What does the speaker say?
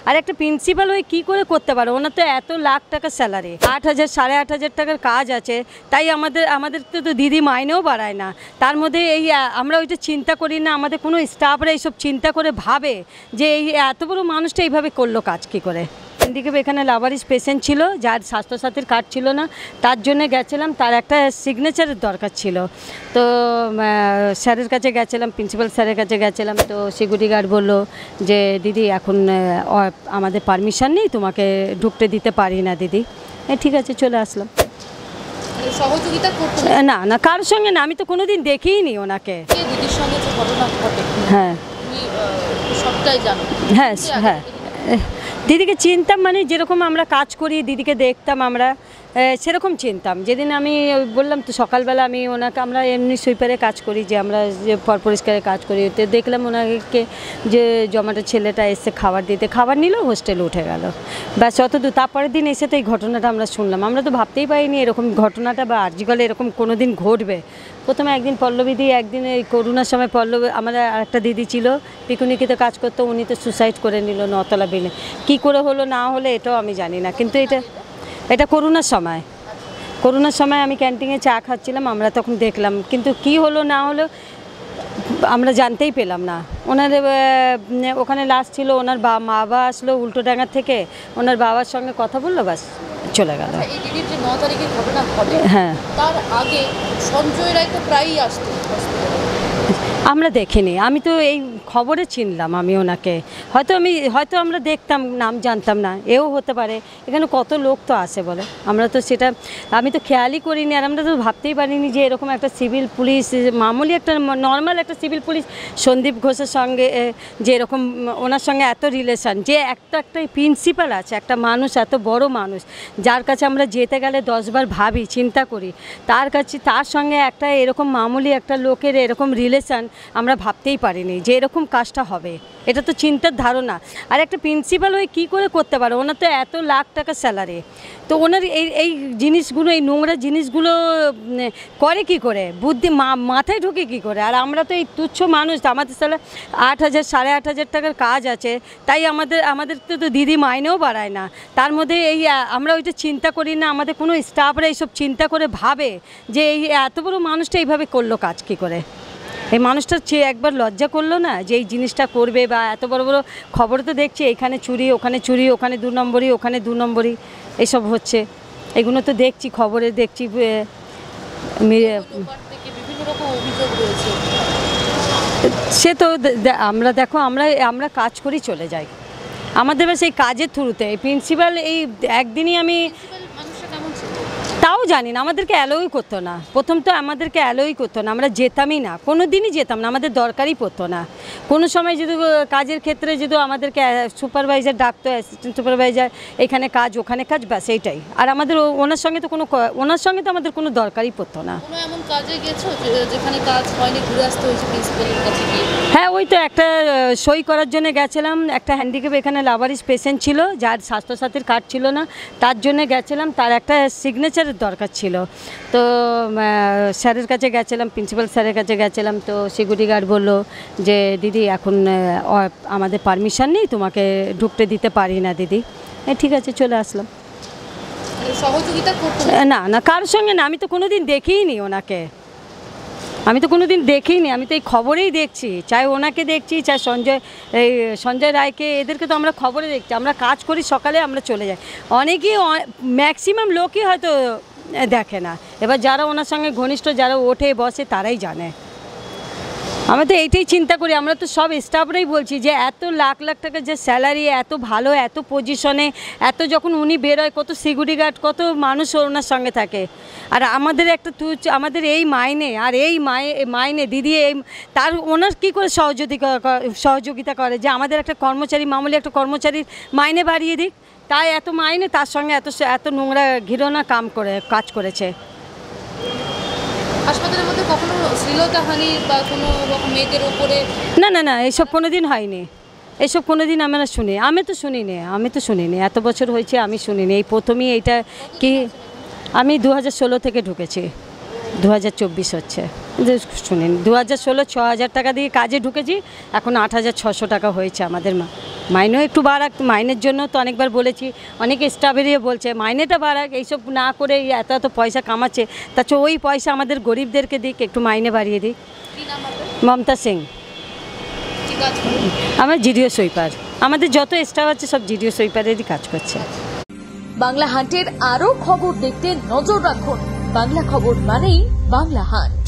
আর একটা প্রিন্সিপাল হয়ে কী করে করতে পারে? ওনার তো এত লাখ টাকা স্যালারি, 8,000 8,500 টাকার কাজ আছে, তাই আমাদের তো দিদি মাইনেও বাড়ায় না। তার মধ্যে এই আমরা ওইটা চিন্তা করি না, আমাদের কোনো স্টাফরা এইসব চিন্তা করে ভাবে যে এই এত বড় মানুষটা এইভাবে করলো কাজ কী করে। হ্যান্ডিক্যাপ এখানে লাভারিস পেশেন্ট ছিল, যার স্বাস্থ্যসাথীর কার্ড ছিল না, তার জন্য গেছিলাম, তার একটা সিগনেচারের দরকার ছিল। তো স্যারের কাছে গেছিলাম, প্রিন্সিপাল স্যারের কাছে গেছিলাম। তো সিকিউরিটি গার্ড বললো যে দিদি এখন আমাদের পারমিশন নেই, তোমাকে ঢুকতে দিতে পারি না দিদি। ঠিক আছে, চলে আসলাম। সহযোগিতা করতে না না, কারোর সঙ্গে না, আমি তো কোনোদিন দেখিইনি ওনাকে। দিদির সঙ্গে যে ঘটনা ঘটে, হ্যাঁ তুমি সবটাই জানো। হ্যাঁ হ্যাঁ, দিদিকে চিনতাম, মানে যেরকম আমরা কাজ করি দিদিকে দেখতাম আমরা, সেরকম চিনতাম। যেদিন আমি বললাম তো সকালবেলা আমি ওনাকে, আমরা এমনি সুইপারে কাজ করি, যে আমরা যে পরিষ্কারের কাজ করি, তো দেখলাম ওনাকে যে জমাটো ছেলেটা এসে খাবার দিতে, খাবার নিল, হোস্টেলে উঠে গেল, ব্যাস অতদূর। তারপরের দিন এসে তো এই ঘটনাটা আমরা শুনলাম। আমরা তো ভাবতেই পারিনি এরকম ঘটনাটা বা আরজিকরে এরকম কোনো দিন ঘটবে। প্রথমে একদিন পল্লবীদি, একদিন এই করোনার সময় পল্লবী, আমাদের আরেকটা দিদি ছিল পিকুনিকিতে কাজ করতো, উনি তো সুসাইড করে নিল 9তলা বিলে। কী করে হলো না হলো এটাও আমি জানি না, কিন্তু এটা করোনার সময় আমি ক্যান্টিনে চা খাচ্ছিলাম, আমরা তখন দেখলাম, কিন্তু কি হলো না হলো আমরা জানতেই পেলাম না। ওনার ওখানে লাশ ছিল, ওনার মা বাবা আসলো উল্টোডাঙ্গার থেকে, ওনার বাবার সঙ্গে কথা বললো, বাস চলে গেল। এই দিদির যে 9 তারিখের ঘটনা ঘটে, হ্যাঁ, তার আগে সঞ্জয় রায় তো প্রায়ই আসতো। আমরা দেখিনি, আমি তো এই খবরে চিনলাম আমি ওনাকে, হয়তো আমরা দেখতাম, নাম জানতাম না, এও হতে পারে। এখানে কত লোক তো আসে বলে, আমরা তো সেটা আমি তো খেয়ালই করিনি। আর আমরা তো ভাবতেই পারিনি যে এরকম একটা সিভিল পুলিশ, মামুলি একটা নর্মাল একটা সিভিল পুলিশ সন্দীপ ঘোষের সঙ্গে যে এরকম ওনার সঙ্গে এত রিলেশান, যে একটা প্রিন্সিপাল আছে, একটা মানুষ, এত বড় মানুষ, যার কাছে আমরা যেতে গেলে 10 বার ভাবি, চিন্তা করি, তার সঙ্গে একটা এরকম মামুলি একটা লোকের এরকম রিলেশান আমরা ভাবতেই পারিনি যে এরকম কাজটা হবে। এটা তো চিন্তার ধারণা। আর একটা প্রিন্সিপাল হয়ে কী করে করতে পারে? ওনার তো এত লাখ টাকা স্যালারি, তো ওনার এই জিনিসগুলো, এই নোংরা জিনিসগুলো করে কি করে, বুদ্ধি মাথায় ঢুকে কি করে? আর আমরা তো এই তুচ্ছ মানুষ, আমাদের স্যালারি 8,000 8,500 টাকার কাজ আছে, তাই আমাদের তো দিদি মাইনেও বাড়ায় না। তার মধ্যে এই আমরা ওইটা চিন্তা করি না, আমাদের কোনো স্টাফরা এইসব চিন্তা করে ভাবে যে এই এত বড় মানুষটা এইভাবে করলো কাজ কী করে। এই মানুষটার চেয়ে একবার লজ্জা করলো না যে এই জিনিসটা করবে? বা এত বড় বড় খবর তো দেখছি, এখানে চুরি, ওখানে 2 নম্বরই, ওখানে 2 নম্বরই এইসব হচ্ছে, এগুলো তো দেখছি, খবরে দেখছি। সে তো আমরা কাজ করি, চলে যাই, আমাদের বাস এই কাজের থ্রুতে। এই প্রিন্সিপাল এই একদিনই আমি তাও জানি না, আমাদেরকে অ্যালোই করতো না। প্রথম তো আমাদেরকে অ্যালোই করতো না, আমরা যেতামই না, কোনো দিনই যেতাম না, আমাদের দরকারই পড়তো না। কোনো সময় যদি কাজের ক্ষেত্রে যদি আমাদেরকে সুপারভাইজার ডাকতো, অ্যাসিস্ট্যান্ট সুপারভাইজার, এখানে কাজ ওখানে কাজ, ব্যাস এইটাই। আর আমাদের ওনার সঙ্গে তো আমাদের কোনো দরকারই পড়তো না। এমন কাজে গেছো যেখানে কাজ হয়নি, ঘুরে আসতে হয়েছে প্রিন্সিপালের কাছে গিয়ে? হ্যাঁ, ওই তো একটা সই করার জন্য গেছিলাম, একটা হ্যান্ডিক্যাপ এখানে লাভারিস পেশেন্ট ছিল, যার স্বাস্থ্যসাথীর কার্ড ছিল না, তার জন্য গেছিলাম, তার একটা সিগনেচারের দরকার ছিল। তো স্যারের কাছে গেছিলাম, প্রিন্সিপাল স্যারের কাছে গেছিলাম। তো সিকিউরিটি গার্ড বললো যে দিদি এখন আমাদের পারমিশন নেই, তোমাকে ঢুকতে দিতে পারি না দিদি। ঠিক আছে, চলে আসলাম। সহযোগিতা করতে না না, কারোর সঙ্গে না, আমি তো কোনোদিন দেখিইনি ওনাকে, আমি তো কোনোদিন দেখিনি, আমি তো এই খবরেই দেখছি, চাই ওনাকে দেখছি, চাই সঞ্জয় রায়কে, এদেরকে তো আমরা খবরে দেখছি। আমরা কাজ করি, সকালে আমরা চলে যাই, অনেকেই ম্যাক্সিমাম লোকই হয়তো দেখে না। এবার যারা ওনার সঙ্গে ঘনিষ্ঠ, যারা ওঠে বসে, তারাই জানে। আমরা তো এইটাই চিন্তা করি, আমরা তো সব স্টাফরাই বলছি যে এত লাখ লাখ টাকা যে স্যালারি, এত ভালো, এত পজিশনে, এত যখন উনি বেরোয়, কত সিকিউরিটি গার্ড, কত মানুষ ওনার সঙ্গে থাকে। আর আমাদের আমাদের এই মাইনে, আর এই মাইনে দিদি তার ওনার কী করে সহযোগিতা করে যে আমাদের একটা কর্মচারী, মামুলি একটা কর্মচারীর মাইনে বাড়িয়ে দিক, তাই এত মাইনে, তার সঙ্গে এত নোংরা ঘৃণা কাজ করেছে। হাসপাতালের মধ্যে কখনো শ্লীলতাহানি বা কোনো রকম মেয়েদের উপরে? না না না, এইসব কোনো দিন হয়নি, এইসব কোনো দিন আমরা শুনি, আমি তো শুনিনি, এত বছর হয়েছে আমি শুনিনি, এই প্রথমেই এইটা কি। আমি 2016 থেকে ঢুকেছি, 2024 হচ্ছে, শুনিনি। 2016 6,000 টাকা দিয়ে কাজে ঢুকেছি, এখন 8,600 টাকা হয়েছে আমাদের মাইনেও একটু বাড়াক, মাইনের জন্য তো অনেকবার বলেছি, অনেকে স্টাফেরিও বলছে মাইনেটা বাড়াক, এইসব না করে এত এত পয়সা কামাচ্ছে, তার চেয়ে ওই পয়সা আমাদের গরিবদেরকে দিক, একটু মাইনে বাড়িয়ে দিক। কি নাম আপনার? মমতা সিং। কি কাজ করেন? আমার জিডিও সুইপার, আমাদের যত স্টাফ আছে সব জিডিও সুইপারেরই কাজ করছে। বাংলা হান্টের আরও খবর দেখতে নজর রাখুন। বাংলা খবর মানেই বাংলা হান্ট।